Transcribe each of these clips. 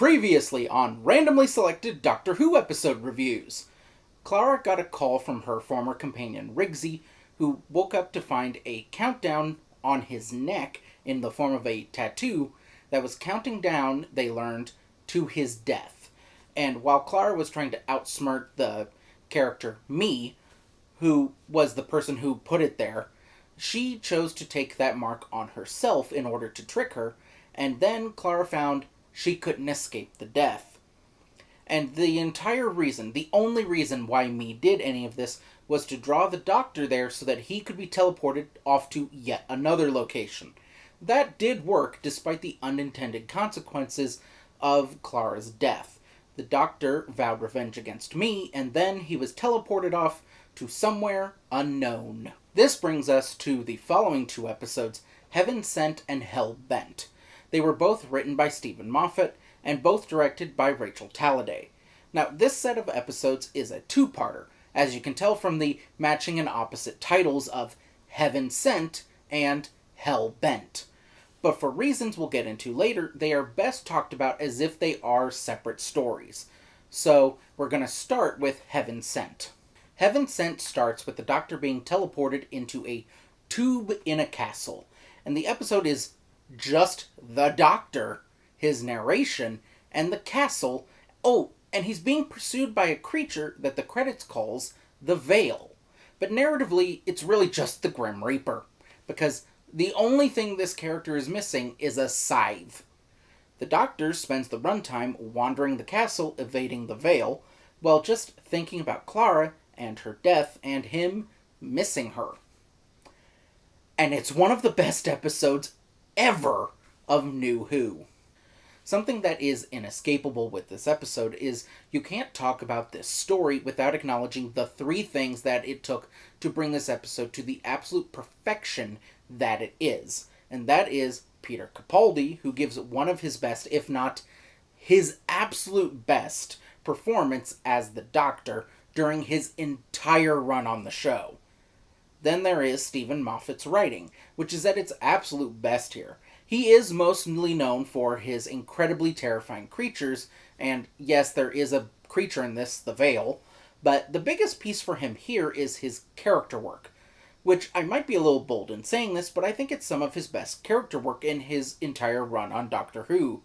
Previously on randomly selected Doctor Who episode reviews. Clara got a call from her former companion Rigsy, who woke up to find a countdown on his neck in the form of a tattoo that was counting down, they learned, to his death. And while Clara was trying to outsmart the character Me, who was the person who put it there, she chose to take that mark on herself in order to trick her, and then Clara found she couldn't escape the death. And the entire reason, the only reason why Me did any of this was to draw the Doctor there so that he could be teleported off to yet another location. That did work despite the unintended consequences of Clara's death. The Doctor vowed revenge against Me, and then he was teleported off to somewhere unknown. This brings us to the following two episodes, Heaven Sent and Hell Bent. They were both written by Stephen Moffat, and both directed by Rachel Talladay. Now, this set of episodes is a two-parter, as you can tell from the matching and opposite titles of Heaven Sent and Hell Bent. But for reasons we'll get into later, they are best talked about as if they are separate stories. So, we're going to start with Heaven Sent. Heaven Sent starts with the Doctor being teleported into a tube in a castle, and the episode is just the Doctor, his narration, and the castle. Oh, and he's being pursued by a creature that the credits calls the Veil. But narratively, it's really just the Grim Reaper, because the only thing this character is missing is a scythe. The Doctor spends the runtime wandering the castle, evading the Veil, while just thinking about Clara and her death and him missing her. And it's one of the best episodes ever of New Who. Something that is inescapable with this episode is you can't talk about this story without acknowledging the three things that it took to bring this episode to the absolute perfection that it is. And that is Peter Capaldi, who gives one of his best, if not his absolute best, performance as the Doctor during his entire run on the show. Then there is Stephen Moffat's writing, which is at its absolute best here. He is mostly known for his incredibly terrifying creatures, and yes, there is a creature in this, the Veil, but the biggest piece for him here is his character work, which I might be a little bold in saying this, but I think it's some of his best character work in his entire run on Doctor Who.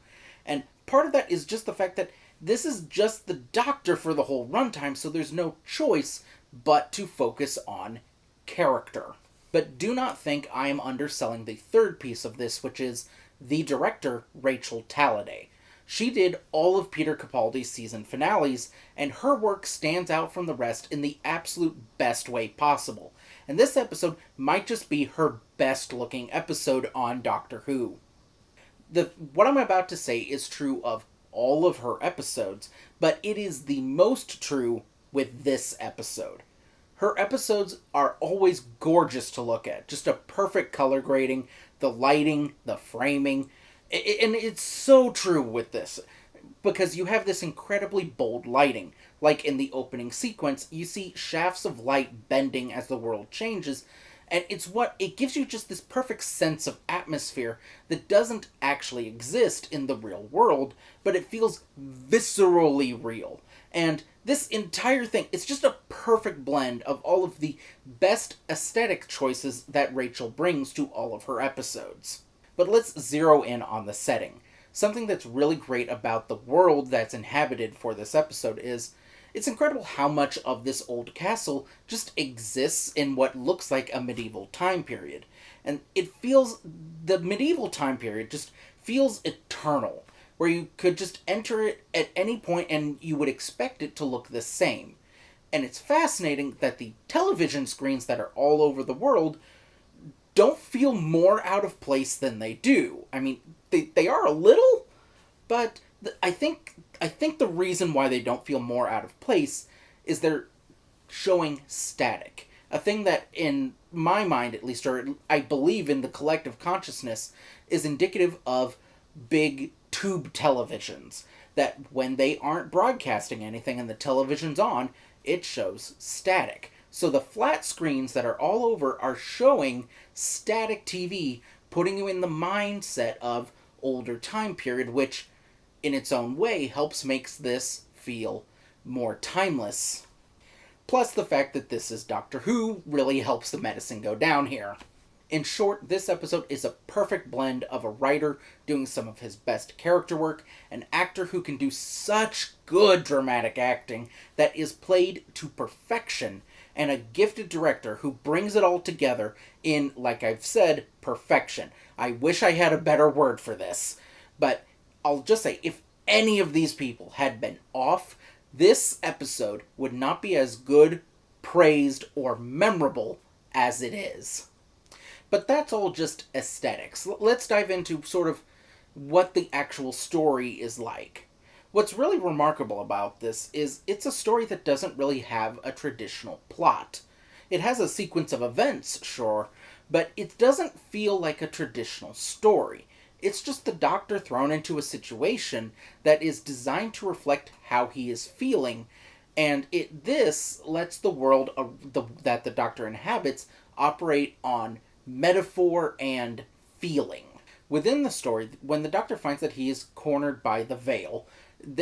And part of that is just the fact that this is just the Doctor for the whole runtime, so there's no choice but to focus on character. But do not think I am underselling the third piece of this, which is the director, Rachel Talladay. She did all of Peter Capaldi's season finales, and her work stands out from the rest in the absolute best way possible. And this episode might just be her best looking episode on Doctor Who. What I'm about to say is true of all of her episodes, but it is the most true with this episode. Her episodes are always gorgeous to look at. Just a perfect color grading, the lighting, the framing. And it's so true with this, because you have this incredibly bold lighting. Like in the opening sequence, you see shafts of light bending as the world changes, and it gives you just this perfect sense of atmosphere that doesn't actually exist in the real world, but it feels viscerally real. And this entire thing, it's just a perfect blend of all of the best aesthetic choices that Rachel brings to all of her episodes. But let's zero in on the setting. Something that's really great about the world that's inhabited for this episode is it's incredible how much of this old castle just exists in what looks like a medieval time period. And the medieval time period just feels eternal, where you could just enter it at any point and you would expect it to look the same. And it's fascinating that the television screens that are all over the world don't feel more out of place than they do. I mean, they are a little, but I think the reason why they don't feel more out of place is they're showing static. A thing that, in my mind at least, or I believe in the collective consciousness, is indicative of big tube televisions. That when they aren't broadcasting anything and the television's on, it shows static. So the flat screens that are all over are showing static TV, putting you in the mindset of older time period, which in its own way, helps makes this feel more timeless. Plus, the fact that this is Doctor Who really helps the medicine go down here. In short, this episode is a perfect blend of a writer doing some of his best character work, an actor who can do such good dramatic acting that is played to perfection, and a gifted director who brings it all together in, like I've said, perfection. I wish I had a better word for this, but I'll just say, if any of these people had been off, this episode would not be as good, praised, or memorable as it is. But that's all just aesthetics. Let's dive into sort of what the actual story is like. What's really remarkable about this is it's a story that doesn't really have a traditional plot. It has a sequence of events, sure, but it doesn't feel like a traditional story. It's just the Doctor thrown into a situation that is designed to reflect how he is feeling, and this lets the world that the Doctor inhabits operate on metaphor and feeling. Within the story, when the Doctor finds that he is cornered by the Veil,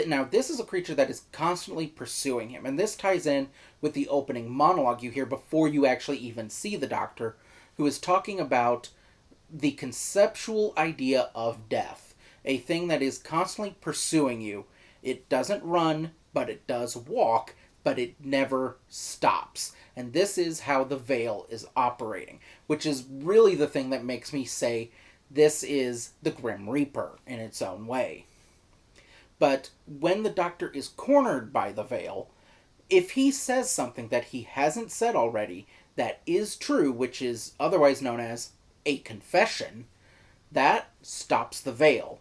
now this is a creature that is constantly pursuing him, and this ties in with the opening monologue you hear before you actually even see the Doctor, who is talking about the conceptual idea of death, a thing that is constantly pursuing you. It doesn't run, but it does walk, but it never stops. And this is how the Veil is operating, which is really the thing that makes me say this is the Grim Reaper in its own way. But when the Doctor is cornered by the Veil, if he says something that he hasn't said already that is true, which is otherwise known as a confession, that stops the Veil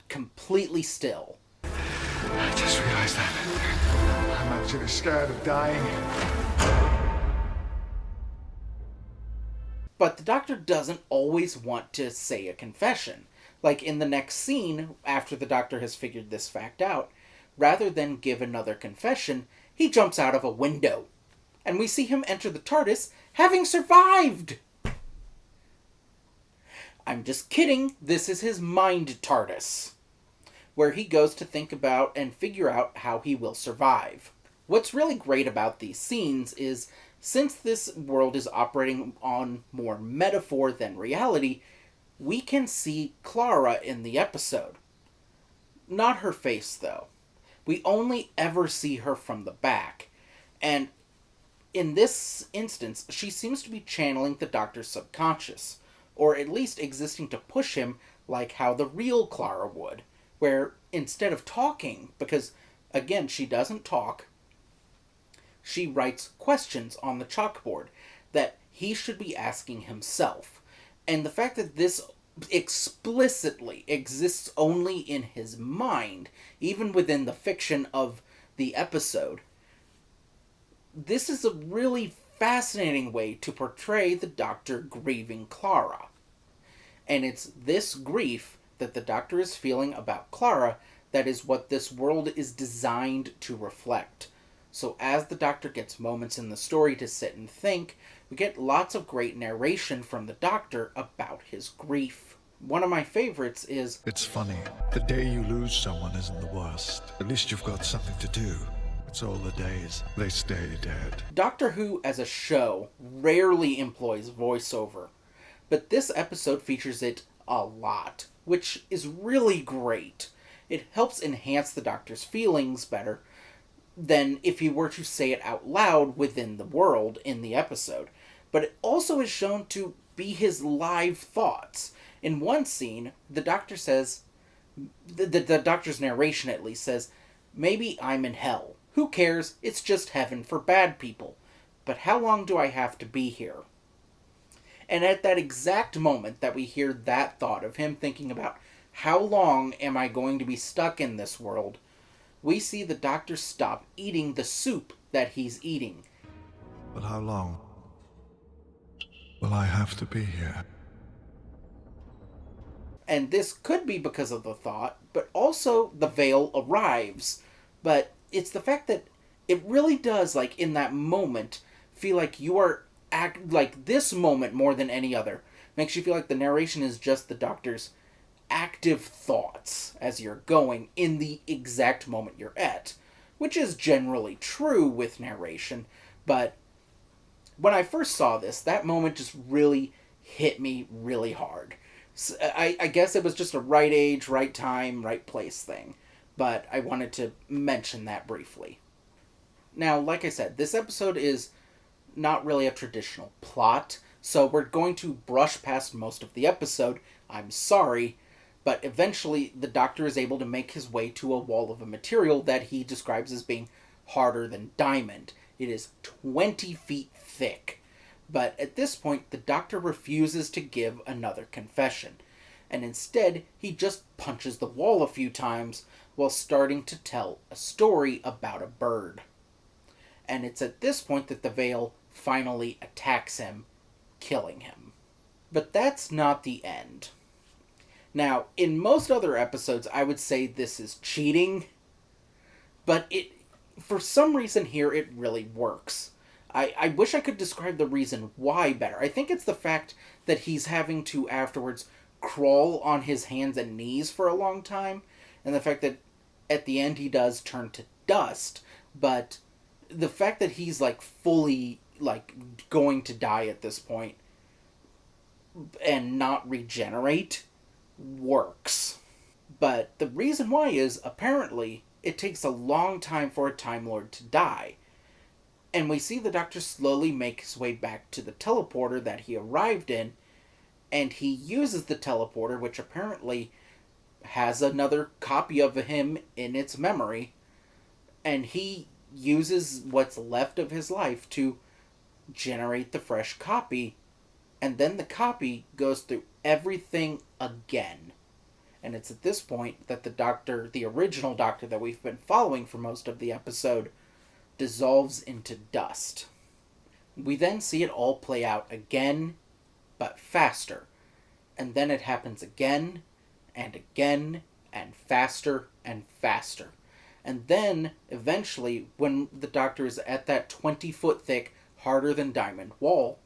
completely still. I just realized that I'm actually scared of dying. But the Doctor doesn't always want to say a confession. Like in the next scene, after the Doctor has figured this fact out, rather than give another confession, he jumps out of a window. And we see him enter the TARDIS, having survived! I'm just kidding, this is his mind TARDIS, where he goes to think about and figure out how he will survive. What's really great about these scenes is, since this world is operating on more metaphor than reality, we can see Clara in the episode. Not her face, though. We only ever see her from the back. And in this instance, she seems to be channeling the Doctor's subconscious, or at least existing to push him like how the real Clara would, where instead of talking, because, again, she doesn't talk, she writes questions on the chalkboard that he should be asking himself. And the fact that this explicitly exists only in his mind, even within the fiction of the episode, this is a really fascinating way to portray the Doctor grieving Clara. And it's this grief that the Doctor is feeling about Clara that is what this world is designed to reflect. So as the Doctor gets moments in the story to sit and think, we get lots of great narration from the Doctor about his grief. One of my favorites is, "It's funny. The day you lose someone isn't the worst. At least you've got something to do. It's all the days. They stay dead." Doctor Who as a show rarely employs voiceover, but this episode features it a lot, which is really great. It helps enhance the Doctor's feelings better than if he were to say it out loud within the world in the episode. But it also is shown to be his live thoughts. In one scene, the Doctor says, the Doctor's narration at least says, "Maybe I'm in hell. Who cares? It's just heaven for bad people. But how long do I have to be here?" And at that exact moment that we hear that thought of him thinking about how long am I going to be stuck in this world, we see the Doctor stop eating the soup that he's eating. But how long will I have to be here? And this could be because of the thought, but also the Veil arrives. But it's the fact that it really does, like, in that moment, feel like you are like this moment more than any other makes you feel like the narration is just the Doctor's active thoughts as you're going in the exact moment you're at, which is generally true with narration, but when I first saw this, that moment just really hit me really hard. So I guess it was just a right age, right time, right place thing, but I wanted to mention that briefly. Now, like I said, this episode is not really a traditional plot, so we're going to brush past most of the episode. I'm sorry, but eventually the Doctor is able to make his way to a wall of a material that he describes as being harder than diamond. It is 20 feet thick. But at this point, the Doctor refuses to give another confession, and instead he just punches the wall a few times while starting to tell a story about a bird. And it's at this point that the Veil finally attacks him, killing him. But that's not the end. Now, in most other episodes, I would say this is cheating, but for some reason here, it really works. I wish I could describe the reason why better. I think it's the fact that he's having to afterwards crawl on his hands and knees for a long time, and the fact that at the end he does turn to dust, but the fact that he's like fully like going to die at this point and not regenerate works. But the reason why is apparently it takes a long time for a Time Lord to die. And we see the Doctor slowly make his way back to the teleporter that he arrived in, and he uses the teleporter, which apparently has another copy of him in its memory, and he uses what's left of his life to generate the fresh copy, and then the copy goes through everything again. And it's at this point that the Doctor, the original Doctor that we've been following for most of the episode, dissolves into dust. We then see it all play out again, but faster. And then it happens again, and faster and faster. And then, eventually, when the Doctor is at that 20-foot thick, harder than diamond wall,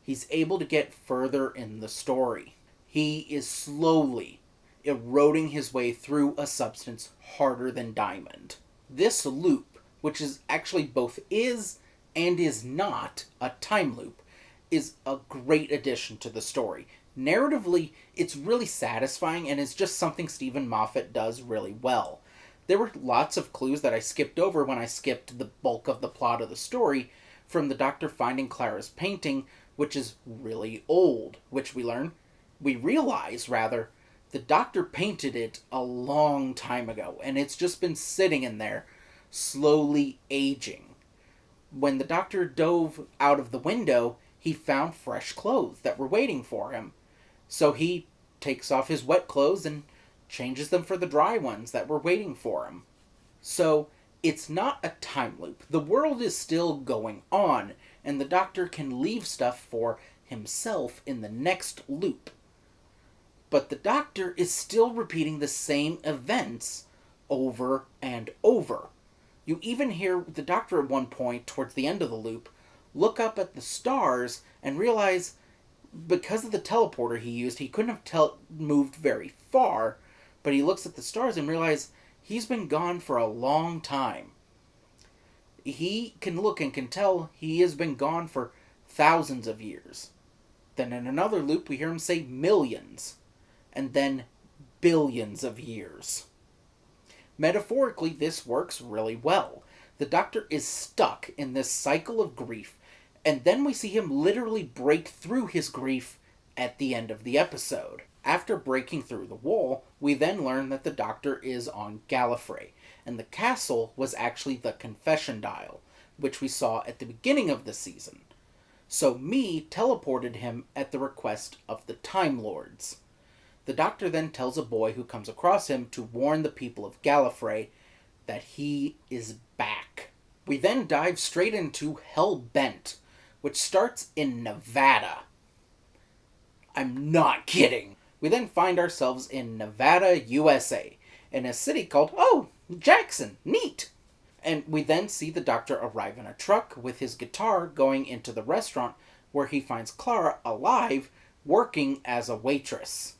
he's able to get further in the story. He is slowly eroding his way through a substance harder than diamond. This loop, which is actually both is and is not a time loop, is a great addition to the story. Narratively, it's really satisfying and is just something Stephen Moffat does really well. There were lots of clues that I skipped over when I skipped the bulk of the plot of the story, from the Doctor finding Clara's painting, which is really old, which we realize, the Doctor painted it a long time ago, and it's just been sitting in there, slowly aging. When the Doctor dove out of the window, he found fresh clothes that were waiting for him. So he takes off his wet clothes and changes them for the dry ones that were waiting for him. So it's not a time loop. The world is still going on, and the Doctor can leave stuff for himself in the next loop. But the Doctor is still repeating the same events over and over. You even hear the Doctor at one point, towards the end of the loop, look up at the stars and realize, because of the teleporter he used, he couldn't have moved very far, but he looks at the stars and realizes he's been gone for a long time. He can look and can tell he has been gone for thousands of years. Then in another loop we hear him say millions, and then billions of years. Metaphorically, this works really well. The Doctor is stuck in this cycle of grief, and then we see him literally break through his grief at the end of the episode. After breaking through the wall, we then learn that the Doctor is on Gallifrey, and the castle was actually the confession dial, which we saw at the beginning of the season. So me teleported him at the request of the Time Lords. The Doctor then tells a boy who comes across him to warn the people of Gallifrey that he is back. We then dive straight into Hell-Bent, which starts in Nevada. I'm not kidding. We then find ourselves in Nevada, USA, in a city called, Jackson, neat. And we then see the Doctor arrive in a truck with his guitar going into the restaurant where he finds Clara alive, working as a waitress.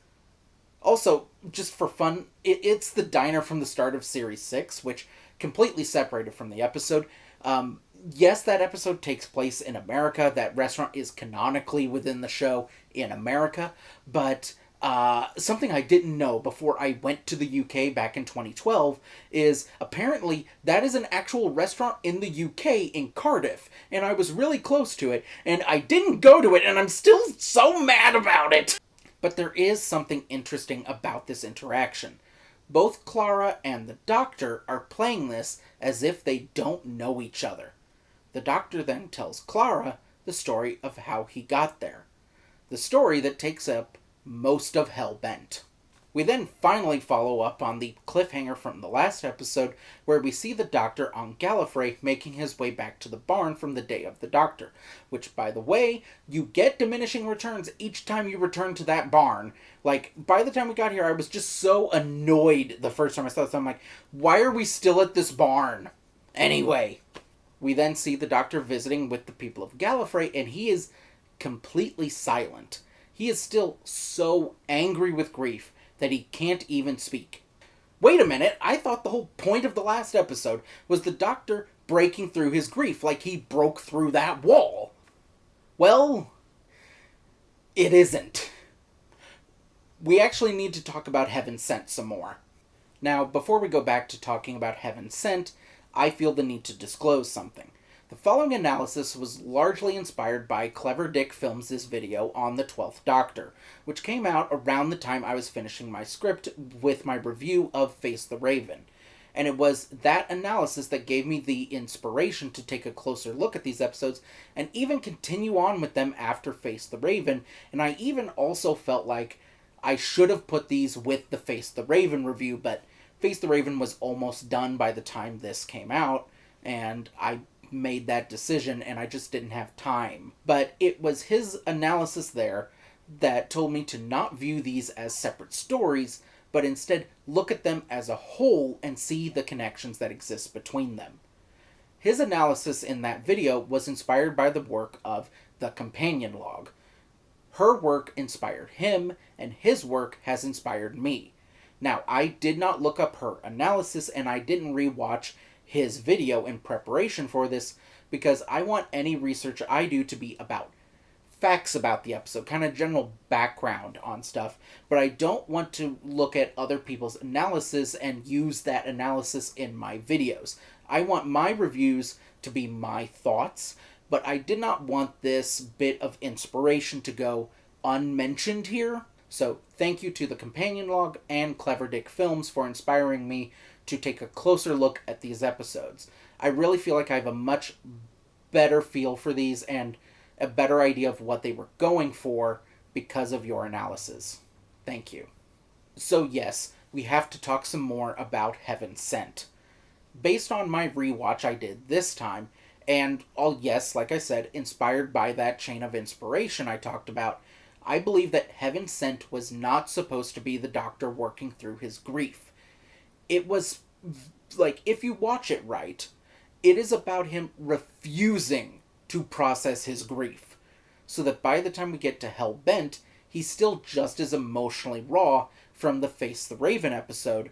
Also, just for fun, it's the diner from the start of Series 6, which completely separated from the episode. Yes, that episode takes place in America. That restaurant is canonically within the show in America. But something I didn't know before I went to the UK back in 2012 is apparently that is an actual restaurant in the UK in Cardiff. And I was really close to it. And I didn't go to it. And I'm still so mad about it. But there is something interesting about this interaction. Both Clara and the Doctor are playing this as if they don't know each other. The Doctor then tells Clara the story of how he got there. The story that takes up most of Hellbent. We then finally follow up on the cliffhanger from the last episode where we see the Doctor on Gallifrey making his way back to the barn from the Day of the Doctor, which, by the way, you get diminishing returns each time you return to that barn. Like, by the time we got here, I was just so annoyed the first time I saw this. I'm like, why are we still at this barn? Anyway, we then see the Doctor visiting with the people of Gallifrey, and he is completely silent. He is still so angry with grief that he can't even speak. Wait a minute, I thought the whole point of the last episode was the Doctor breaking through his grief, like he broke through that wall. Well, it isn't. We actually need to talk about Heaven Sent some more. Now, before we go back to talking about Heaven Sent, I feel the need to disclose something. The following analysis was largely inspired by Clever Dick Films' video on the 12th Doctor, which came out around the time I was finishing my script with my review of Face the Raven. And it was that analysis that gave me the inspiration to take a closer look at these episodes and even continue on with them after Face the Raven, and I even also felt like I should have put these with the Face the Raven review, but Face the Raven was almost done by the time this came out, and I made that decision and I just didn't have time. But it was his analysis there that told me to not view these as separate stories, but instead look at them as a whole and see the connections that exist between them. His analysis in that video was inspired by the work of the Companion Log. Her work inspired him, and his work has inspired me. Now, I did not look up her analysis, and I didn't rewatch his video in preparation for this, because I want any research I do to be about facts about the episode, kind of general background on stuff, but I don't want to look at other people's analysis and use that analysis in my videos. I want my reviews to be my thoughts, but I did not want this bit of inspiration to go unmentioned here. So thank you to the Companion Log and Clever Dick Films for inspiring me to take a closer look at these episodes. I really feel like I have a much better feel for these and a better idea of what they were going for because of your analysis. Thank you. So yes, we have to talk some more about Heaven Sent. Based on my rewatch I did this time, and yes, like I said, inspired by that chain of inspiration I talked about, I believe that Heaven Sent was not supposed to be the Doctor working through his grief. It was, like, if you watch it right, it is about him refusing to process his grief. So that by the time we get to Hellbent, he's still just as emotionally raw from the Face the Raven episode.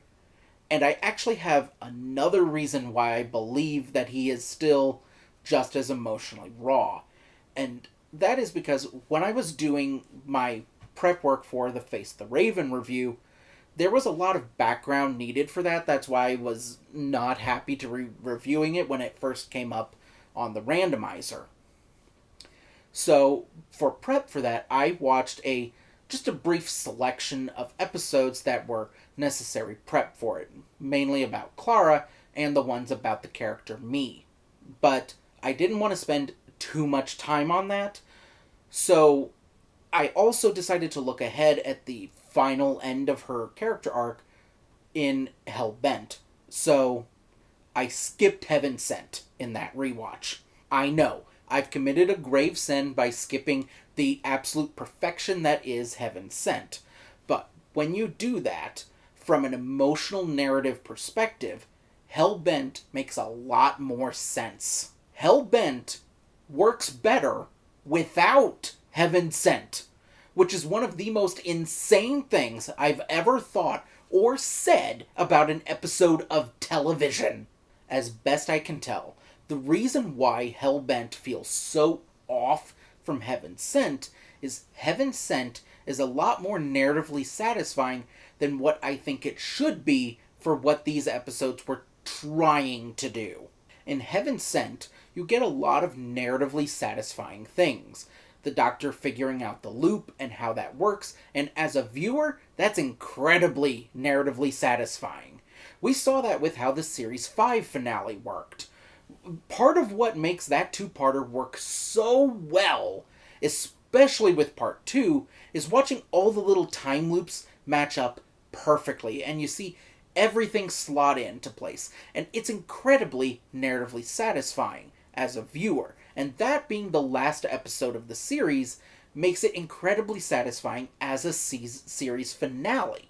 And I actually have another reason why I believe that he is still just as emotionally raw. And that is because when I was doing my prep work for the Face the Raven review, there was a lot of background needed for that. That's why I was not happy to reviewing it when it first came up on the randomizer. So, for prep for that, I watched just a brief selection of episodes that were necessary prep for it, mainly about Clara and the ones about the character me. But I didn't want to spend too much time on that, so I also decided to look ahead at the final end of her character arc in Hellbent. So I skipped Heaven Sent in that rewatch. I know, I've committed a grave sin by skipping the absolute perfection that is Heaven Sent. But when you do that, from an emotional narrative perspective, Hellbent makes a lot more sense. Hellbent works better without Heaven Sent. which is one of the most insane things I've ever thought or said about an episode of television. As best I can tell, the reason why Hellbent feels so off from Heaven Sent is Heaven Sent is a lot more narratively satisfying than what I think it should be for what these episodes were trying to do. In Heaven Sent, you get a lot of narratively satisfying things. The Doctor figuring out the loop and how that works, and as a viewer, that's incredibly narratively satisfying. We saw that with how the Series 5 finale worked. Part of what makes that two-parter work so well, especially with Part 2, is watching all the little time loops match up perfectly, and you see everything slot into place, and it's incredibly narratively satisfying as a viewer. And that being the last episode of the series makes it incredibly satisfying as a series finale.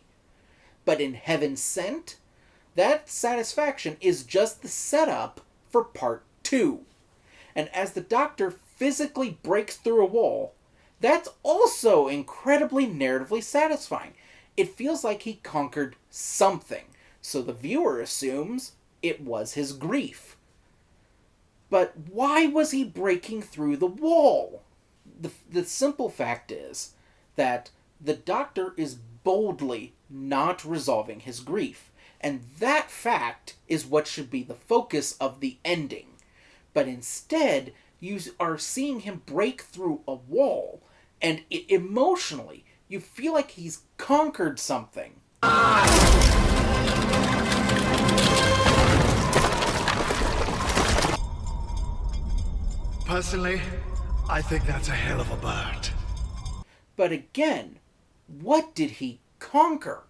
But in Heaven Sent, that satisfaction is just the setup for Part 2. And as the Doctor physically breaks through a wall, that's also incredibly narratively satisfying. It feels like he conquered something, so the viewer assumes it was his grief. But why was he breaking through the wall? The simple fact is that the Doctor is boldly not resolving his grief. And that fact is what should be the focus of the ending. But instead, you are seeing him break through a wall, and emotionally, you feel like he's conquered something. Personally, I think that's a hell of a bird. But again, what did he conquer?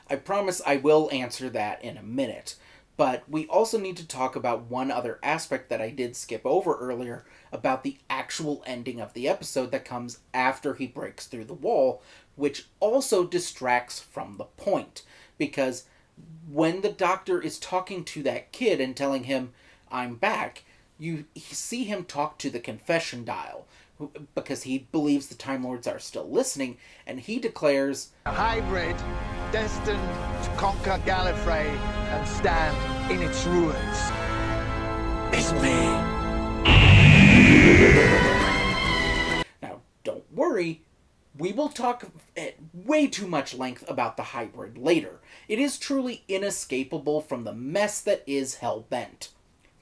I promise I will answer that in a minute, but we also need to talk about one other aspect that I did skip over earlier about the actual ending of the episode that comes after he breaks through the wall, which also distracts from the point, because when the Doctor is talking to that kid and telling him, "I'm back," you see him talk to the confession dial, because he believes the Time Lords are still listening, and he declares, "A hybrid destined to conquer Gallifrey and stand in its ruins. It's me." Now, don't worry, we will talk at way too much length about the hybrid later. It is truly inescapable from the mess that is Hellbent.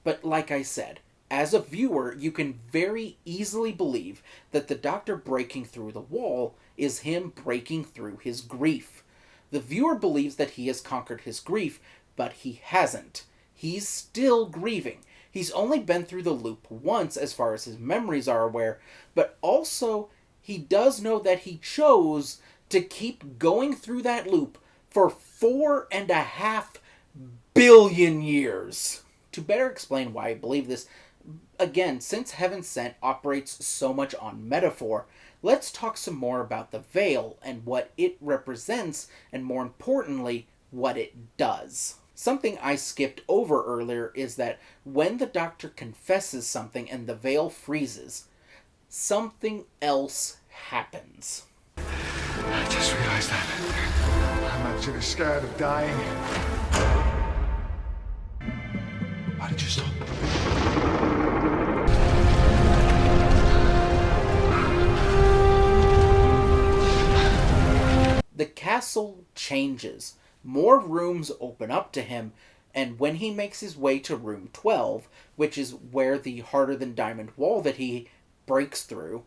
But like I said, as a viewer, you can very easily believe that the Doctor breaking through the wall is him breaking through his grief. The viewer believes that he has conquered his grief, but he hasn't. He's still grieving. He's only been through the loop once as far as his memories are aware, but also he does know that he chose to keep going through that loop for 4.5 billion years. To better explain why I believe this, again, since Heaven Sent operates so much on metaphor, let's talk some more about the veil and what it represents, and more importantly, what it does. Something I skipped over earlier is that when the Doctor confesses something and the veil freezes, something else happens. I just realized that. I'm actually scared of dying. Why did you stop? The castle changes. More rooms open up to him, and when he makes his way to room 12, which is where the harder-than-diamond wall that he breaks through,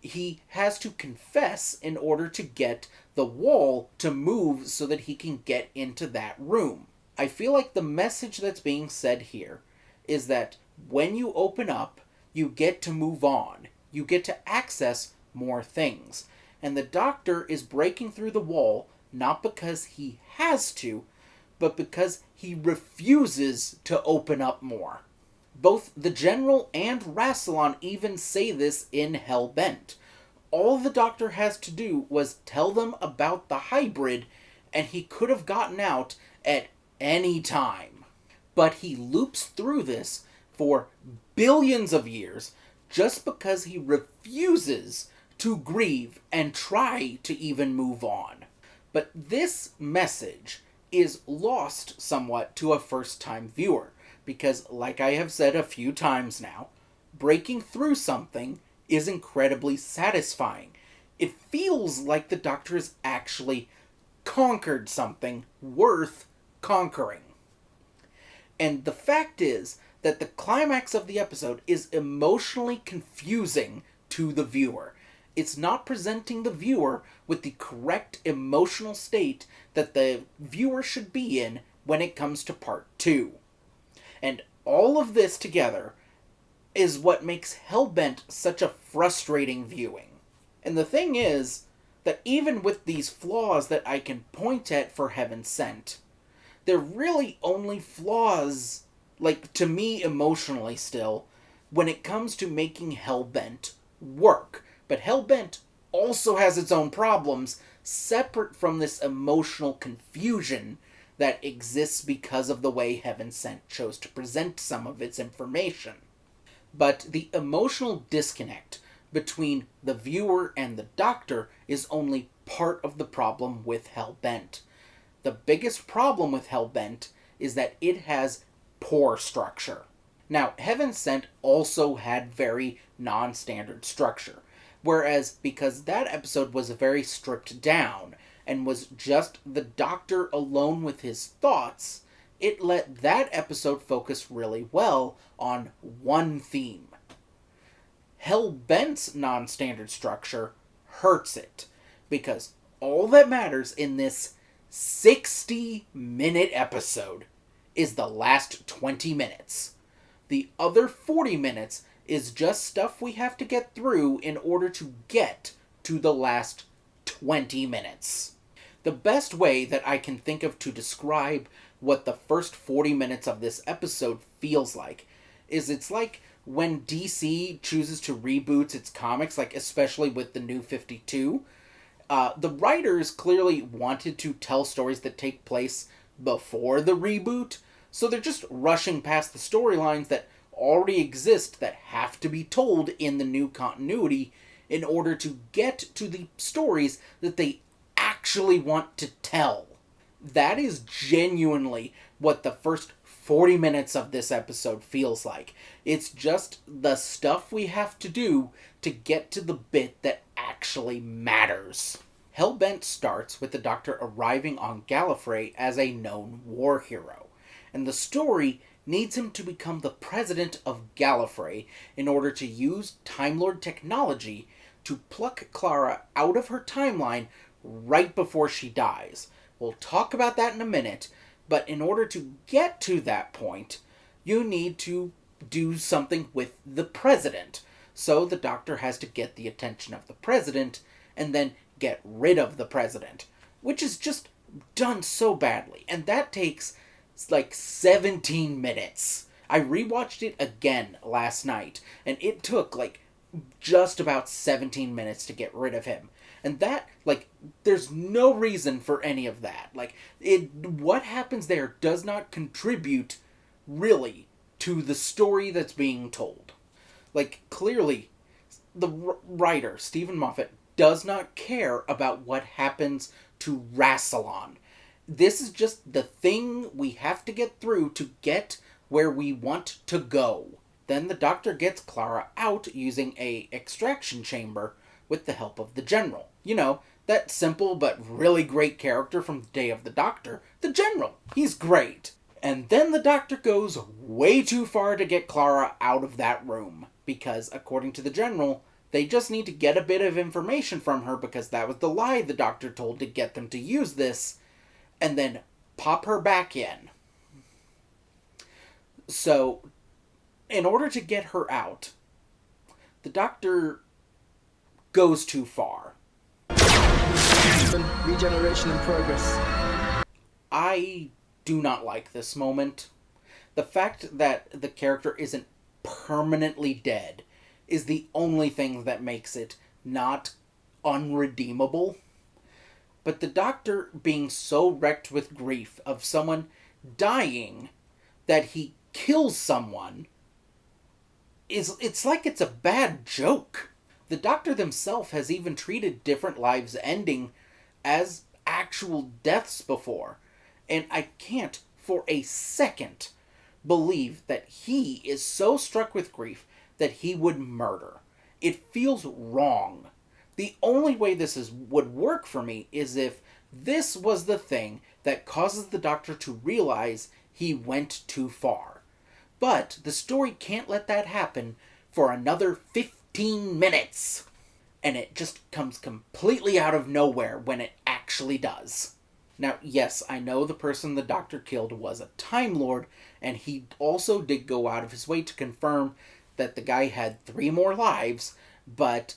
he has to confess in order to get the wall to move so that he can get into that room. I feel like the message that's being said here is that when you open up, you get to move on. You get to access more things. And the Doctor is breaking through the wall not because he has to, but because he refuses to open up more. Both the General and Rassilon even say this in Hellbent. All the Doctor has to do was tell them about the hybrid, and he could have gotten out at any time. But he loops through this for billions of years just because he refuses to grieve and try to even move on. But this message is lost somewhat to a first-time viewer, because, like I have said a few times now, breaking through something is incredibly satisfying. It feels like the Doctor has actually conquered something worth conquering. And the fact is that the climax of the episode is emotionally confusing to the viewer. It's not presenting the viewer with the correct emotional state that the viewer should be in when it comes to part 2. And all of this together is what makes Hellbent such a frustrating viewing. And the thing is that even with these flaws that I can point at for Heaven Sent, they're really only flaws, like, to me emotionally still, when it comes to making Hellbent work. But Hellbent also has its own problems, separate from this emotional confusion that exists because of the way Heaven Sent chose to present some of its information. But the emotional disconnect between the viewer and the Doctor is only part of the problem with Hellbent. The biggest problem with Hellbent is that it has poor structure. Now, Heaven Sent also had very non-standard structure, whereas because that episode was very stripped down and was just the Doctor alone with his thoughts, it let that episode focus really well on one theme. Hellbent's non-standard structure hurts it, because all that matters in this 60-minute episode is the last 20 minutes. The other 40 minutes is just stuff we have to get through in order to get to the last 20 minutes. The best way that I can think of to describe what the first 40 minutes of this episode feels like is it's like when DC chooses to reboot its comics, like especially with the New 52, the writers clearly wanted to tell stories that take place before the reboot, so they're just rushing past the storylines that already exist that have to be told in the new continuity in order to get to the stories that they actually want to tell. That is genuinely what the first 40 minutes of this episode feels like. It's just the stuff we have to do to get to the bit that actually matters. Hellbent starts with the Doctor arriving on Gallifrey as a known war hero, and the story needs him to become the president of Gallifrey in order to use Time Lord technology to pluck Clara out of her timeline right before she dies. We'll talk about that in a minute, but in order to get to that point, you need to do something with the president. So the Doctor has to get the attention of the president and then get rid of the president, which is just done so badly. And that takes like 17 minutes. I rewatched it again last night, and it took like just about 17 minutes to get rid of him. And that, like, there's no reason for any of that. Like, what happens there does not contribute, really, to the story that's being told. Like, clearly, the writer, Stephen Moffat, does not care about what happens to Rassilon. This is just the thing we have to get through to get where we want to go. Then the Doctor gets Clara out using a extraction chamber with the help of the General. You know, that simple but really great character from the Day of the Doctor, the General. He's great. And then the Doctor goes way too far to get Clara out of that room, because according to the General, they just need to get a bit of information from her because that was the lie the Doctor told to get them to use this, and then pop her back in. So, in order to get her out, the Doctor goes too far. Regeneration in progress. I do not like this moment. The fact that the character isn't permanently dead is the only thing that makes it not unredeemable. But the Doctor being so wrecked with grief of someone dying that he kills someone it's like it's a bad joke. The Doctor themselves has even treated different lives ending as actual deaths before. And I can't, for a second, believe that he is so struck with grief that he would murder. It feels wrong. The only way would work for me is if this was the thing that causes the Doctor to realize he went too far. But the story can't let that happen for another 15 minutes. And it just comes completely out of nowhere when it actually does. Now, yes, I know the person the Doctor killed was a Time Lord, and he also did go out of his way to confirm that the guy had 3 more lives, but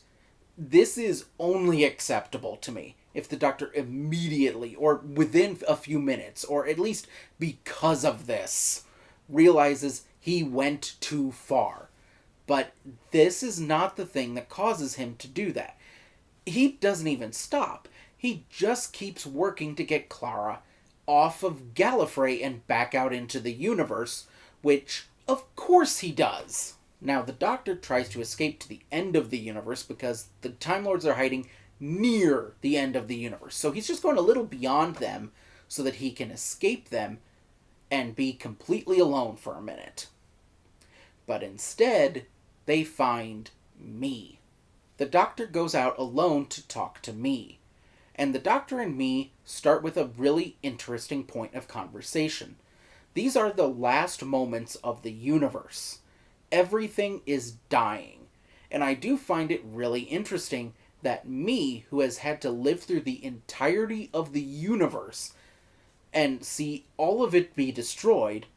this is only acceptable to me if the Doctor immediately, or within a few minutes, or at least because of this, realizes he went too far. But this is not the thing that causes him to do that. He doesn't even stop. He just keeps working to get Clara off of Gallifrey and back out into the universe, which, of course he does. Now, the Doctor tries to escape to the end of the universe because the Time Lords are hiding near the end of the universe. So he's just going a little beyond them so that he can escape them and be completely alone for a minute. But instead, they find me. The Doctor goes out alone to talk to me. And the Doctor and me start with a really interesting point of conversation. These are the last moments of the universe. Everything is dying. And I do find it really interesting that me, who has had to live through the entirety of the universe and see all of it be destroyed,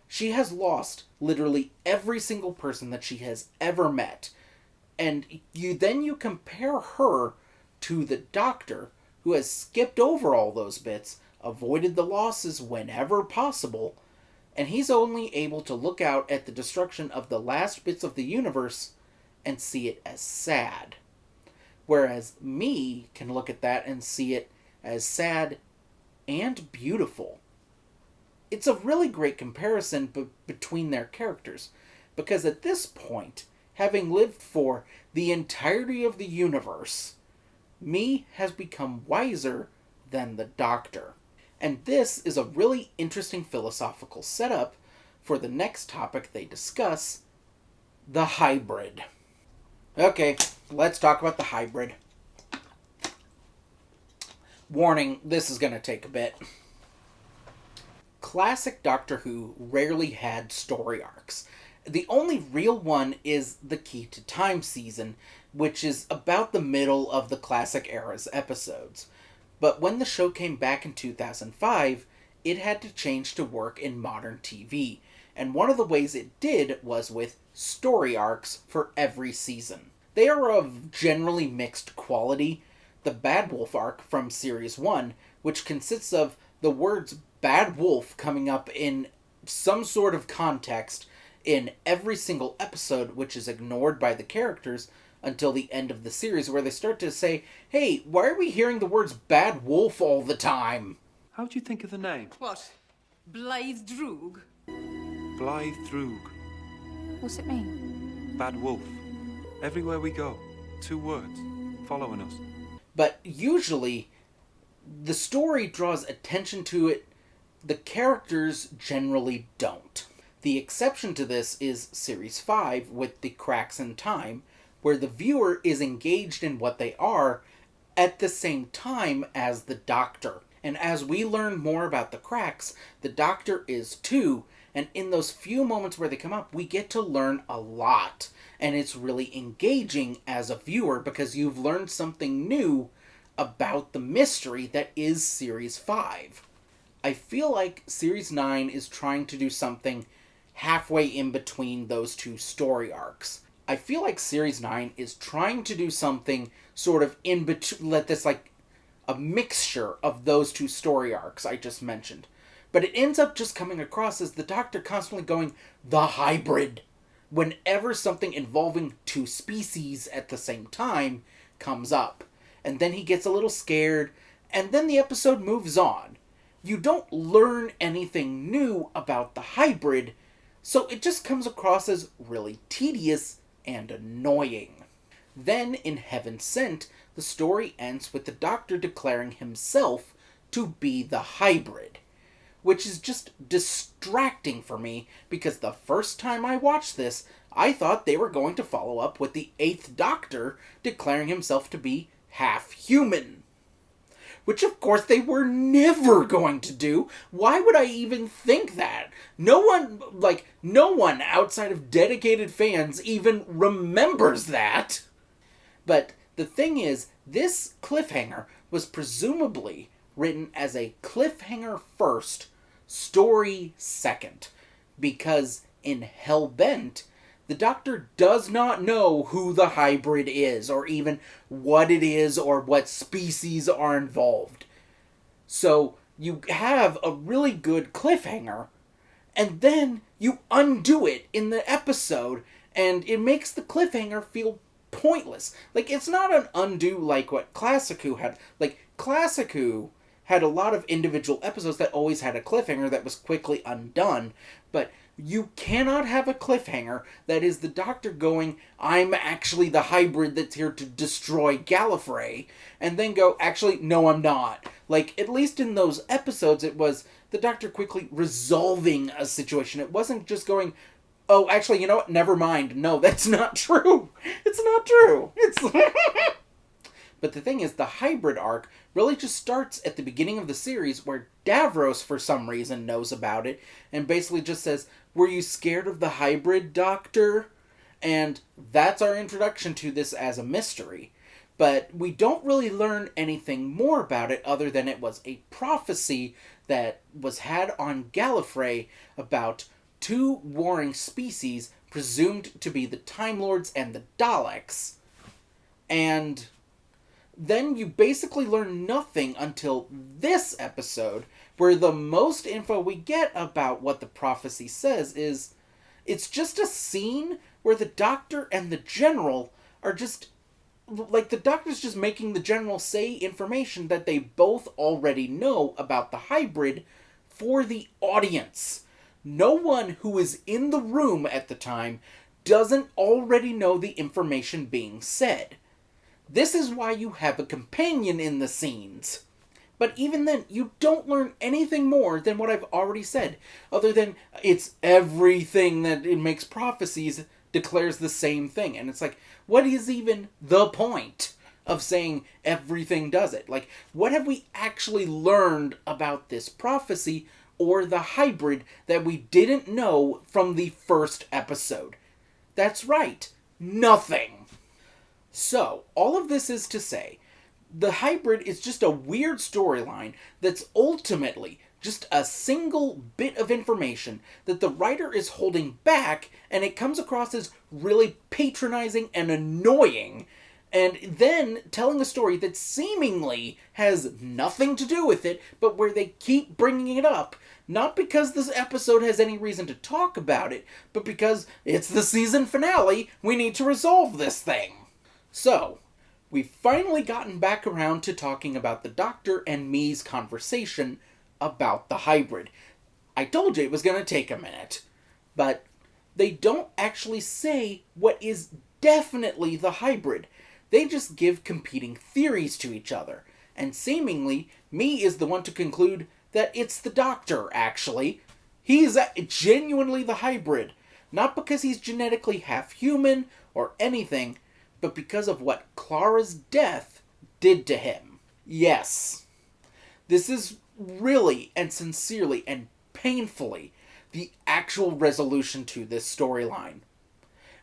she has lost literally every single person that she has ever met. And you compare her to the Doctor, who has skipped over all those bits, avoided the losses whenever possible, and he's only able to look out at the destruction of the last bits of the universe and see it as sad. Whereas me can look at that and see it as sad and beautiful. It's a really great comparison between their characters, because at this point, having lived for the entirety of the universe, me has become wiser than the Doctor. And this is a really interesting philosophical setup for the next topic they discuss, the hybrid. Okay, let's talk about the hybrid. Warning, this is going to take a bit. Classic Doctor Who rarely had story arcs. The only real one is the Key to Time season, which is about the middle of the classic era's episodes. But when the show came back in 2005, it had to change to work in modern TV, and one of the ways it did was with story arcs for every season. They are of generally mixed quality. The Bad Wolf arc from Series 1, which consists of the words Bad Wolf coming up in some sort of context in every single episode, which is ignored by the characters until the end of the series, where they start to say, hey, why are we hearing the words Bad Wolf all the time? How do you think of the name? What? Blythe Droog? Blythe Droog. What's it mean? Bad Wolf. Everywhere we go. 2 words. Following us. But usually, the story draws attention to it. The characters generally don't. The exception to this is Series 5 with the Cracks in Time, where the viewer is engaged in what they are at the same time as the Doctor. And as we learn more about the Cracks, the Doctor is too, and in those few moments where they come up, we get to learn a lot. And it's really engaging as a viewer because you've learned something new about the mystery that is Series 5. I feel like Series 9 is trying to do something halfway in between those two story arcs. I feel like Series 9 is trying to do something sort of in between, a mixture of those two story arcs I just mentioned. But it ends up just coming across as the Doctor constantly going, the hybrid, whenever something involving 2 species at the same time comes up. And then he gets a little scared, and then the episode moves on. You don't learn anything new about the hybrid, so it just comes across as really tedious and annoying. Then, in Heaven Sent, the story ends with the Doctor declaring himself to be the hybrid, which is just distracting for me, because the first time I watched this, I thought they were going to follow up with the 8th Doctor declaring himself to be half human. Which, of course, they were never going to do. Why would I even think that? No one outside of dedicated fans even remembers that. But the thing is, this cliffhanger was presumably written as a cliffhanger first, story second. Because in Hellbent, the Doctor does not know who the hybrid is, or even what it is, or what species are involved. So you have a really good cliffhanger, and then you undo it in the episode, and it makes the cliffhanger feel pointless. Like, it's not an undo like what Classic Who had. Like, Classic Who had a lot of individual episodes that always had a cliffhanger that was quickly undone, but you cannot have a cliffhanger that is the Doctor going, I'm actually the hybrid that's here to destroy Gallifrey, and then go, actually, no, I'm not. Like, at least in those episodes, it was the Doctor quickly resolving a situation. It wasn't just going, oh, actually, you know what, never mind. No, that's not true. It's not true. But the thing is, the hybrid arc really just starts at the beginning of the series, where Davros, for some reason, knows about it, and basically just says, were you scared of the hybrid, Doctor? And that's our introduction to this as a mystery. But we don't really learn anything more about it other than it was a prophecy that was had on Gallifrey about 2 warring species presumed to be the Time Lords and the Daleks. And then you basically learn nothing until this episode, where the most info we get about what the prophecy says is, it's just a scene where the Doctor and the General are just, like, the Doctor's just making the General say information that they both already know about the hybrid for the audience. No one who is in the room at the time doesn't already know the information being said. This is why you have a companion in the scenes. But even then, you don't learn anything more than what I've already said, other than it's everything that it makes prophecies declares the same thing. And it's like, what is even the point of saying everything does it? Like, what have we actually learned about this prophecy or the hybrid that we didn't know from the first episode? That's right, nothing. So, all of this is to say, the hybrid is just a weird storyline that's ultimately just a single bit of information that the writer is holding back, and it comes across as really patronizing and annoying, and then telling a story that seemingly has nothing to do with it, but where they keep bringing it up, not because this episode has any reason to talk about it, but because it's the season finale, we need to resolve this thing. So, we've finally gotten back around to talking about the Doctor and me's conversation about the hybrid. I told you it was going to take a minute, but they don't actually say what is definitely the hybrid. They just give competing theories to each other, and seemingly, me is the one to conclude that it's the Doctor, actually. He's genuinely the hybrid, not because he's genetically half human or anything, but because of what Clara's death did to him. Yes, this is really and sincerely and painfully the actual resolution to this storyline.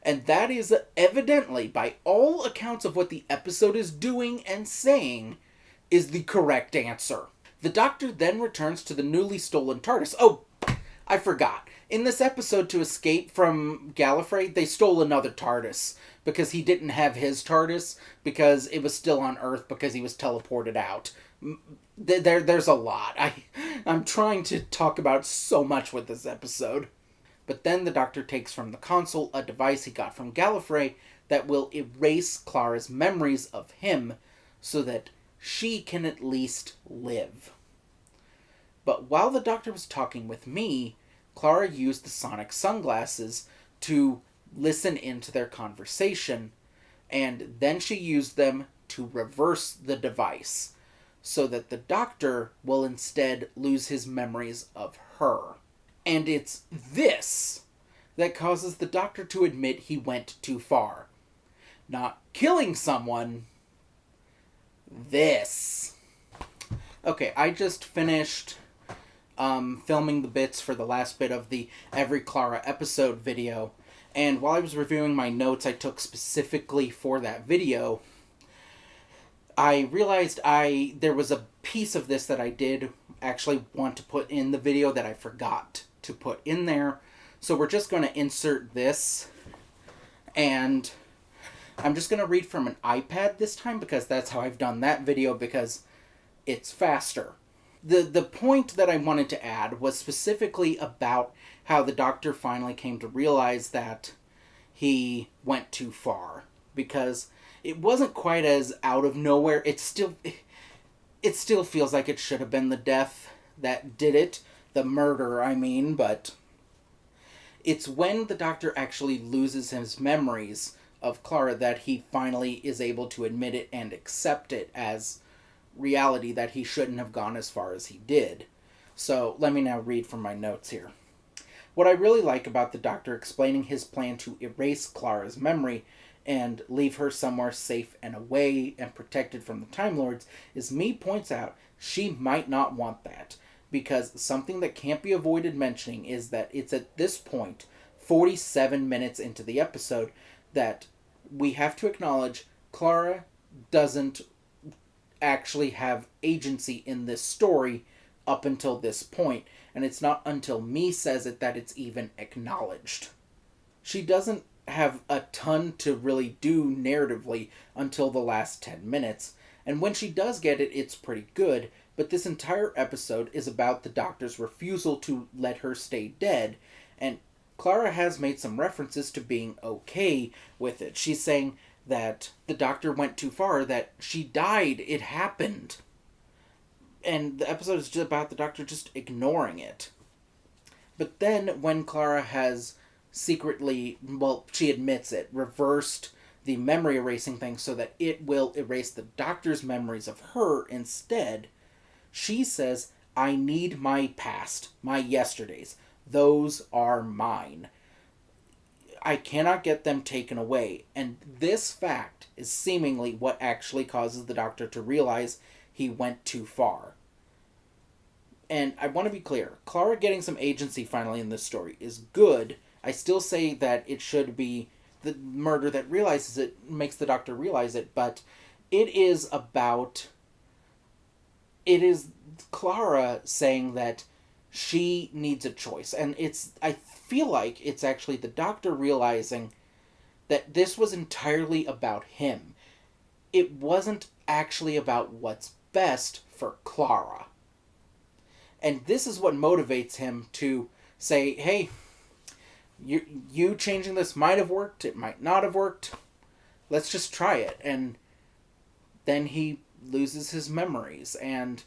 And that is evidently, by all accounts of what the episode is doing and saying, is the correct answer. The Doctor then returns to the newly stolen TARDIS. Oh, I forgot. In this episode, to escape from Gallifrey, they stole another TARDIS, because he didn't have his TARDIS, because it was still on Earth, because he was teleported out. There's a lot. I'm trying to talk about so much with this episode. But then the Doctor takes from the console a device he got from Gallifrey that will erase Clara's memories of him, so that she can at least live. But while the Doctor was talking with me, Clara used the sonic sunglasses to listen into their conversation, and then she used them to reverse the device so that the Doctor will instead lose his memories of her. And it's this that causes the Doctor to admit he went too far. Not killing someone. This. Okay, I just finished filming the bits for the last bit of the Every Clara episode video, and while I was reviewing my notes I took specifically for that video, I realized there was a piece of this that I did actually want to put in the video that I forgot to put in there. So we're just going to insert this, and I'm just going to read from an iPad this time because that's how I've done that video, because it's faster. The point that I wanted to add was specifically about how the Doctor finally came to realize that he went too far, because it wasn't quite as out of nowhere. It still feels like it should have been the death that did it, the murder, I mean, but it's when the Doctor actually loses his memories of Clara that he finally is able to admit it and accept it as reality, that he shouldn't have gone as far as he did. So let me now read from my notes here. What I really like about the Doctor explaining his plan to erase Clara's memory and leave her somewhere safe and away and protected from the Time Lords is me points out she might not want that, because something that can't be avoided mentioning is that it's at this point, 47 minutes into the episode, that we have to acknowledge Clara doesn't actually have agency in this story up until this point, and it's not until me says it that it's even acknowledged. She doesn't have a ton to really do narratively until the last 10 minutes, and when she does get it, it's pretty good, but this entire episode is about the Doctor's refusal to let her stay dead, and Clara has made some references to being okay with it. She's saying that the Doctor went too far, that she died, it happened. And the episode is just about the Doctor just ignoring it. But then when Clara has secretly, well, she admits it, reversed the memory erasing thing so that it will erase the Doctor's memories of her instead, she says, I need my past, my yesterdays. Those are mine. I cannot get them taken away. And this fact is seemingly what actually causes the Doctor to realize he went too far. And I want to be clear, Clara getting some agency finally in this story is good. I still say that it should be the murder that realizes it, makes the Doctor realize it, but it is Clara saying that she needs a choice. And I feel like it's actually the Doctor realizing that this was entirely about him. It wasn't actually about what's best for Clara. And this is what motivates him to say, hey, you changing this might have worked, it might not have worked, let's just try it. And then he loses his memories, and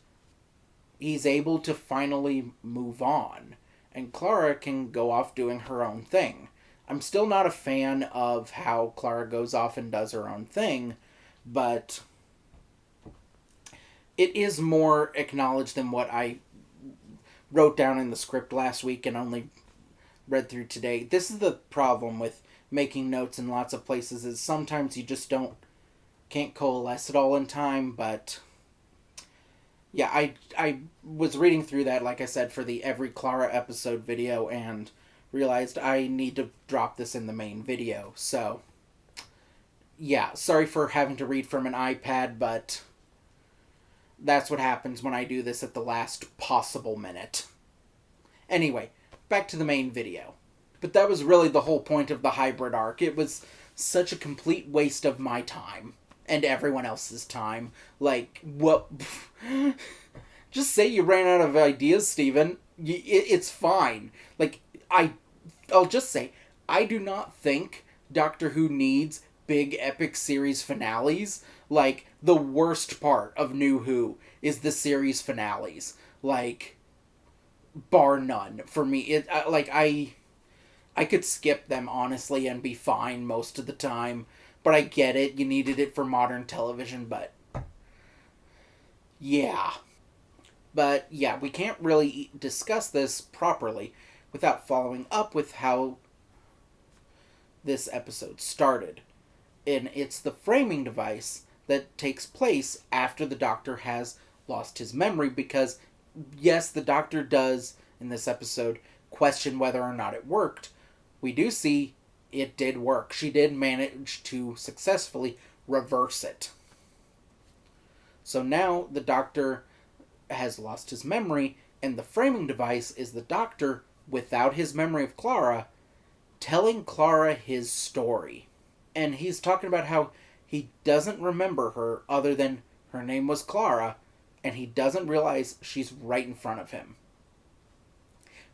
he's able to finally move on. And Clara can go off doing her own thing. I'm still not a fan of how Clara goes off and does her own thing, but it is more acknowledged than what I wrote down in the script last week and only read through today. This is the problem with making notes in lots of places, is sometimes you just can't coalesce it all in time, but yeah, I was reading through that, like I said, for the Every Clara episode video, and realized I need to drop this in the main video. So, yeah, sorry for having to read from an iPad, but that's what happens when I do this at the last possible minute. Anyway, back to the main video. But that was really the whole point of the hybrid arc. It was such a complete waste of my time. And everyone else's time. Like, what? Just say you ran out of ideas, Steven. It's fine. Like, I'll just say, I do not think Doctor Who needs big epic series finales. Like, the worst part of New Who is the series finales. Like, bar none. For me, I could skip them, honestly, and be fine most of the time. but I get it. You needed it for modern television, but yeah. But yeah, we can't really discuss this properly without following up with how this episode started. And it's the framing device that takes place after the Doctor has lost his memory, because yes, the Doctor does, in this episode, question whether or not it worked. We do see it did work. She did manage to successfully reverse it. So now the Doctor has lost his memory, and the framing device is the Doctor, without his memory of Clara, telling Clara his story. And he's talking about how he doesn't remember her other than her name was Clara, and he doesn't realize she's right in front of him.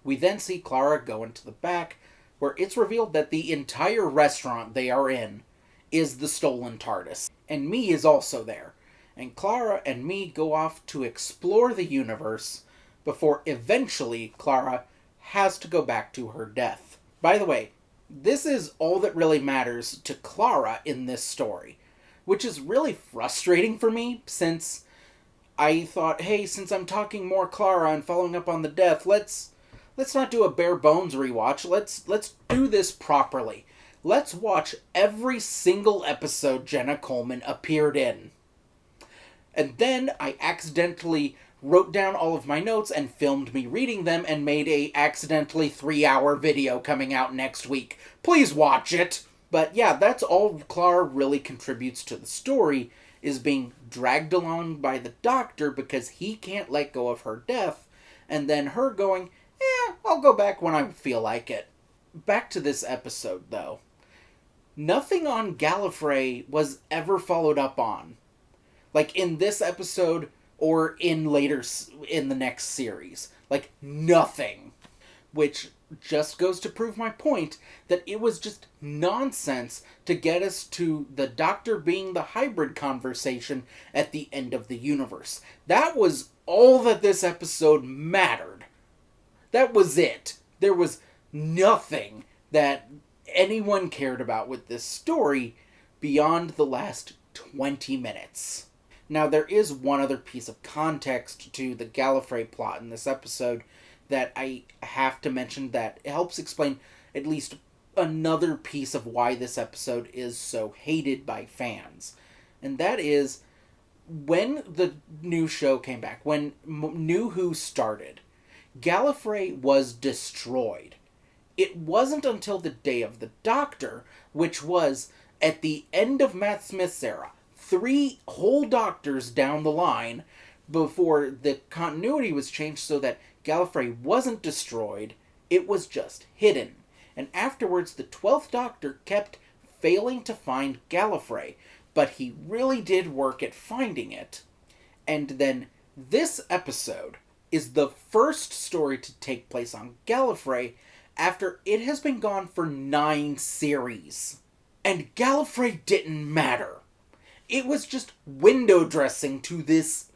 We then see Clara go into the back, where it's revealed that the entire restaurant they are in is the stolen TARDIS. And Me is also there. And Clara and Me go off to explore the universe before eventually Clara has to go back to her death. By the way, this is all that really matters to Clara in this story, which is really frustrating for me, since I thought, hey, since I'm talking more Clara and following up on the death, let's not do a bare bones rewatch. Let's do this properly. Let's watch every single episode Jenna Coleman appeared in. And then I accidentally wrote down all of my notes and filmed me reading them and made a accidentally 3-hour video coming out next week. Please watch it! But yeah, that's all Clara really contributes to the story, is being dragged along by the Doctor because he can't let go of her death, and then her going, I'll go back when I feel like it. Back to this episode, though. Nothing on Gallifrey was ever followed up on. Like in this episode or in the next series. Like nothing. Which just goes to prove my point that it was just nonsense to get us to the Doctor being the hybrid conversation at the end of the universe. That was all that this episode mattered. That was it. There was nothing that anyone cared about with this story beyond the last 20 minutes. Now, there is one other piece of context to the Gallifrey plot in this episode that I have to mention that helps explain at least another piece of why this episode is so hated by fans. And that is, when the new show came back, when New Who started, Gallifrey was destroyed. It wasn't until the Day of the Doctor, which was at the end of Matt Smith's era, 3 whole Doctors down the line, before the continuity was changed so that Gallifrey wasn't destroyed, it was just hidden. And afterwards, the 12th Doctor kept failing to find Gallifrey, but he really did work at finding it. And then this episode is the first story to take place on Gallifrey after it has been gone for 9 series. And Gallifrey didn't matter. It was just window dressing to this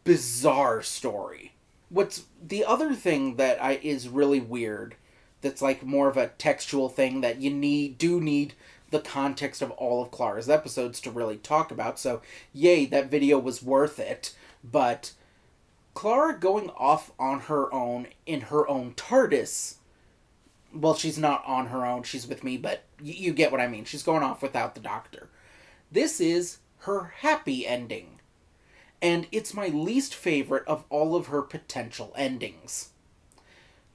bizarre story. What's the other thing that is really weird, that's like more of a textual thing that you need the context of all of Clara's episodes to really talk about, so yay, that video was worth it, but Clara going off on her own in her own TARDIS, well, she's not on her own, she's with me, but you get what I mean, she's going off without the Doctor. This is her happy ending. And it's my least favorite of all of her potential endings.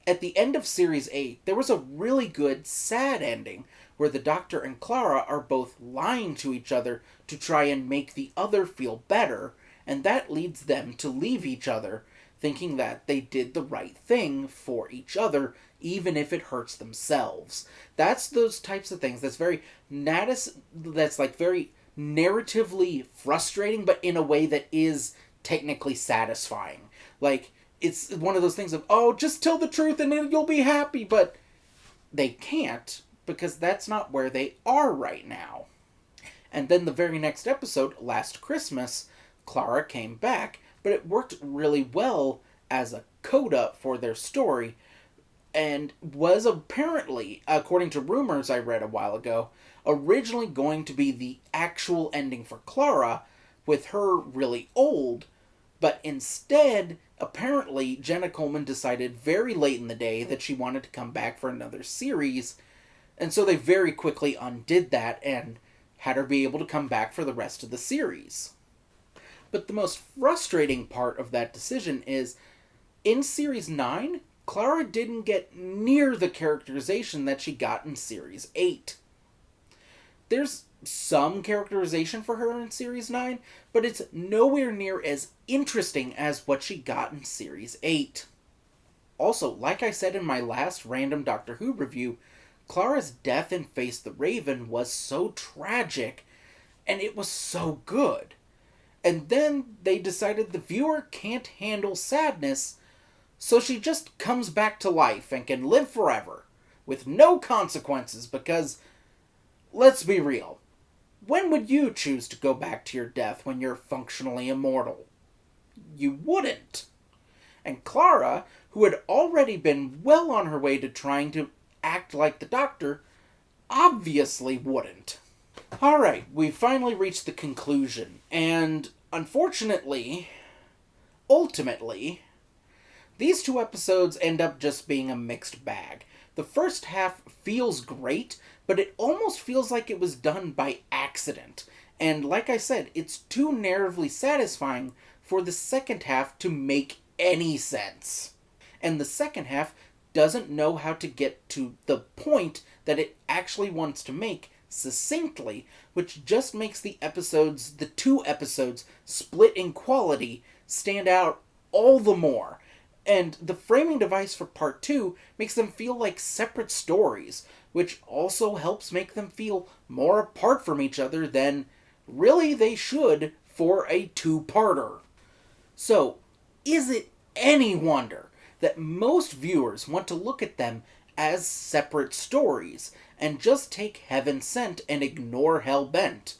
At the end of Series 8, there was a really good, sad ending where the Doctor and Clara are both lying to each other to try and make the other feel better, and that leads them to leave each other, thinking that they did the right thing for each other, even if it hurts themselves. That's those types of things. That's very that's like very narratively frustrating, but in a way that is technically satisfying. Like, it's one of those things of, oh, just tell the truth and then you'll be happy, but they can't, because that's not where they are right now. And then the very next episode, Last Christmas, Clara came back, but it worked really well as a coda for their story, and was apparently, according to rumors I read a while ago, originally going to be the actual ending for Clara, with her really old, but instead, apparently, Jenna Coleman decided very late in the day that she wanted to come back for another series, and so they very quickly undid that and had her be able to come back for the rest of the series. But the most frustrating part of that decision is, in Series 9, Clara didn't get near the characterization that she got in Series 8. There's some characterization for her in Series 9, but it's nowhere near as interesting as what she got in Series 8. Also, like I said in my last random Doctor Who review, Clara's death in Face the Raven was so tragic, and it was so good. And then they decided the viewer can't handle sadness, so she just comes back to life and can live forever, with no consequences, because, let's be real, when would you choose to go back to your death when you're functionally immortal? You wouldn't. And Clara, who had already been well on her way to trying to act like the Doctor, obviously wouldn't. Alright, we've finally reached the conclusion, and unfortunately, ultimately, these two episodes end up just being a mixed bag. The first half feels great, but it almost feels like it was done by accident. And like I said, it's too narratively satisfying for the second half to make any sense. And the second half doesn't know how to get to the point that it actually wants to make succinctly, which just makes the two episodes split in quality, stand out all the more. And the framing device for part 2 makes them feel like separate stories, which also helps make them feel more apart from each other than really they should for a two-parter. So, is it any wonder that most viewers want to look at them as separate stories, and just take Heaven Sent and ignore Hell Bent?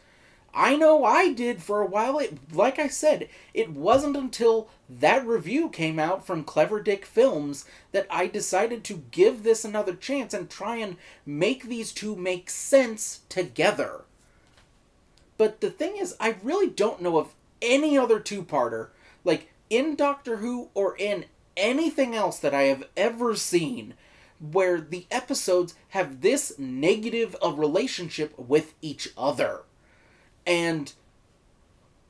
I know I did for a while. Like I said, it wasn't until that review came out from Clever Dick Films that I decided to give this another chance and try and make these two make sense together. But the thing is, I really don't know of any other two-parter, like in Doctor Who or in anything else that I have ever seen, where the episodes have this negative a relationship with each other. And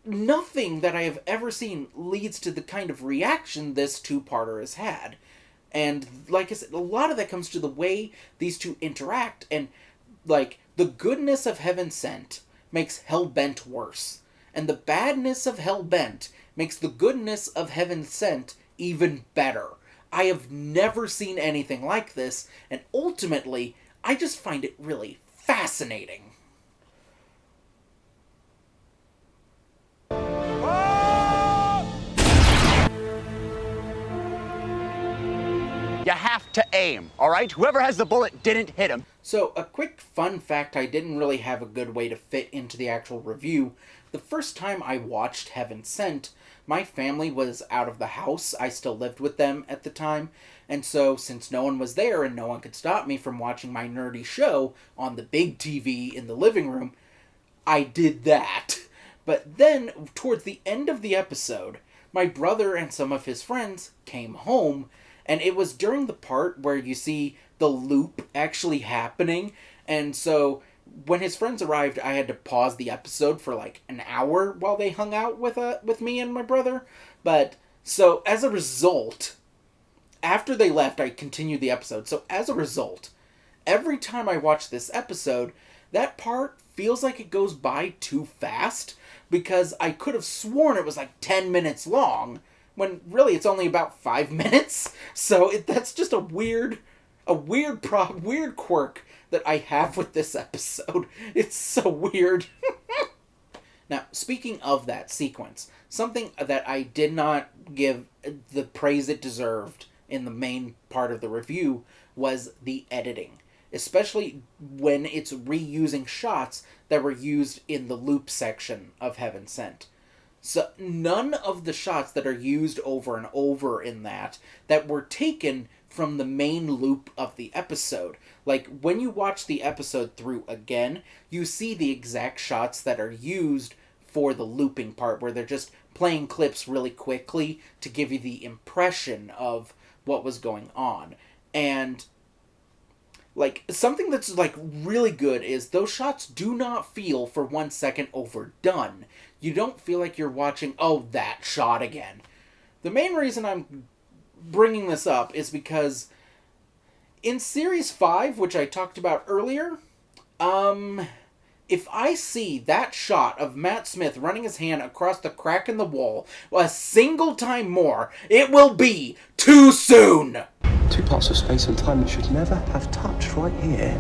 nothing that I have ever seen leads to the kind of reaction this two-parter has had. And like I said, a lot of that comes to the way these two interact, and like the goodness of Heaven Sent makes Hell Bent worse, and the badness of Hell Bent makes the goodness of Heaven Sent even better. I have never seen anything like this, and ultimately, I just find it really fascinating. You have to aim, all right? Whoever has the bullet didn't hit him. So, a quick fun fact I didn't really have a good way to fit into the actual review. The first time I watched Heaven Sent, my family was out of the house. I still lived with them at the time. And so, since no one was there and no one could stop me from watching my nerdy show on the big TV in the living room, I did that. But then, towards the end of the episode, my brother and some of his friends came home, and it was during the part where you see the loop actually happening, and so when his friends arrived, I had to pause the episode for like an hour while they hung out with me and my brother. But, so as a result, after they left, I continued the episode. So as a result, every time I watch this episode, that part feels like it goes by too fast, because I could have sworn it was like 10 minutes long, when really it's only about 5 minutes. So that's just a weird quirk that I have with this episode. It's so weird. Now, speaking of that sequence, something that I did not give the praise it deserved in the main part of the review was the editing. Especially when it's reusing shots that were used in the loop section of Heaven Sent. So none of the shots that are used over and over in that were taken from the main loop of the episode. Like, when you watch the episode through again, you see the exact shots that are used for the looping part, where they're just playing clips really quickly to give you the impression of what was going on. And, like, something that's, like, really good is those shots do not feel for 1 second overdone. You don't feel like you're watching, oh, that shot again. The main reason I'm bringing this up is because in Series 5, which I talked about earlier, if I see that shot of Matt Smith running his hand across the crack in the wall a single time more, it will be too soon! Two parts of space and time that should never have touched right here.